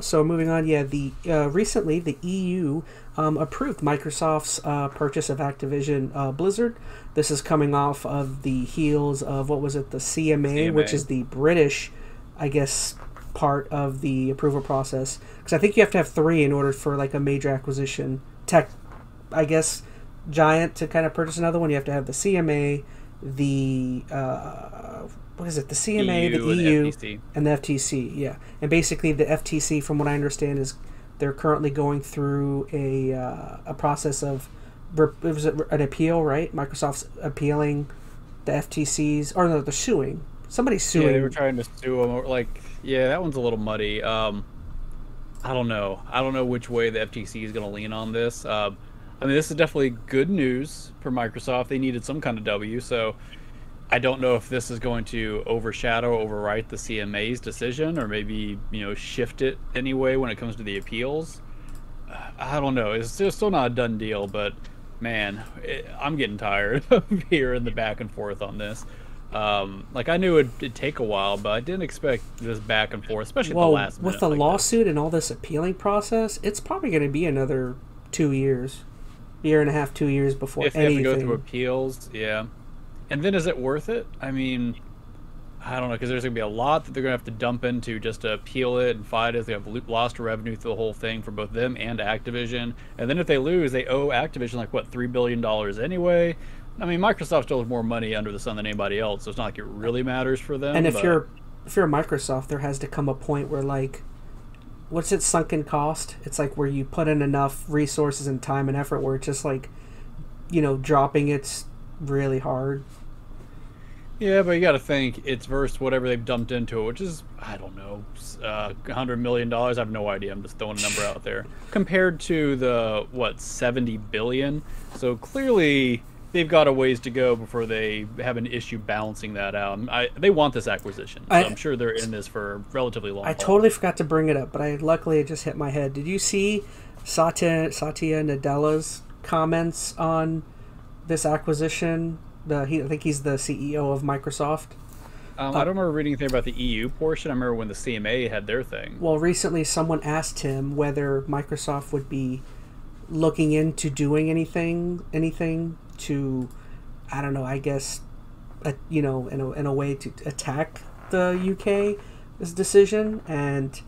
So moving on, yeah, recently the EU approved Microsoft's purchase of Activision Blizzard. This is coming off of the heels of, what was it, the CMA, which is the British, I guess, part of the approval process. Because I think you have to have 3 in order for like a major acquisition tech, I guess, giant to kind of purchase another one. You have to have the CMA, the what is it? The CMA, the EU, and the FTC. Yeah, and basically the FTC, from what I understand, is they're currently going through a process of was it an appeal, right? Microsoft's appealing the FTC's, or no, they're suing. Somebody's suing. Yeah, they were trying to sue them. Like, yeah, that one's a little muddy. I don't know. I don't know which way the FTC is going to lean on this. I mean, this is definitely good news for Microsoft. They needed some kind of W, so I don't know if this is going to overwrite the CMA's decision, or maybe, shift it anyway when it comes to the appeals. I don't know. It's still not a done deal, but man, I'm getting tired of hearing the back and forth on this. Like, I knew it'd take a while, but I didn't expect this back and forth, especially at the last minute. With the lawsuit and all this appealing process, it's probably going to be another 2 years. Year and a half, 2 years before anything. If they have to go through appeals, yeah. And then is it worth it? I mean, I don't know, because there's going to be a lot that they're going to have to dump into just to appeal it and fight it. They have lost revenue through the whole thing for both them and Activision. And then if they lose, they owe Activision like, what, $3 billion anyway? I mean, Microsoft still has more money under the sun than anybody else, so it's not like it really matters for them. And if you're Microsoft, there has to come a point where, like, what's its sunken cost? It's like where you put in enough resources and time and effort where it's just like, dropping it's really hard. Yeah, but you got to think it's versus whatever they've dumped into it, which is, I don't know, $100 million. I have no idea. I'm just throwing a number out there. Compared to the, $70 billion. So clearly they've got a ways to go before they have an issue balancing that out. They want this acquisition, so I'm sure they're in this for a relatively long time. Totally forgot to bring it up, but luckily it just hit my head. Did you see Satya Nadella's comments on this acquisition? I think he's the CEO of Microsoft. I don't remember reading anything about the EU portion. I remember when the CMA had their thing. Well, recently someone asked him whether Microsoft would be looking into doing anything to, I don't know, I guess, in a way to attack the UK's decision. And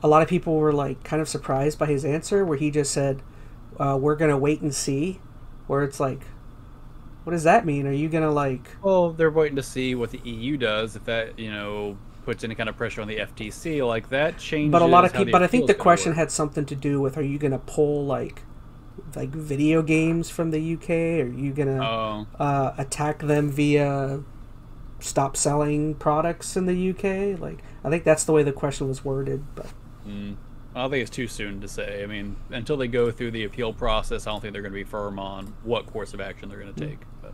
a lot of people were like kind of surprised by his answer, where he just said, we're going to wait and see. Where it's like, what does that mean? Are you going to like... Well, they're waiting to see what the EU does. If that, puts any kind of pressure on the FTC, like that changes. But a lot of people, but I think the question had something to do with, are you going to pull like video games from the UK? Are you going to attack them via stop selling products in the UK? Like, I think that's the way the question was worded. But I think it's too soon to say. I mean, until they go through the appeal process, I don't think they're going to be firm on what course of action they're going to take. But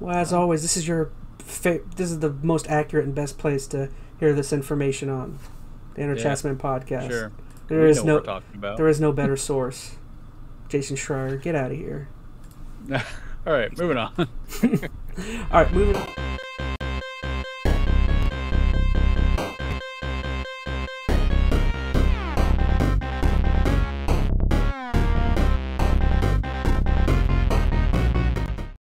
well, as always, this is this is the most accurate and best place to hear this information on the EnteR ChatZ MaN Podcast. Sure. There is no better source. Jason Schreier, get out of here. All right, moving on. All right, moving on.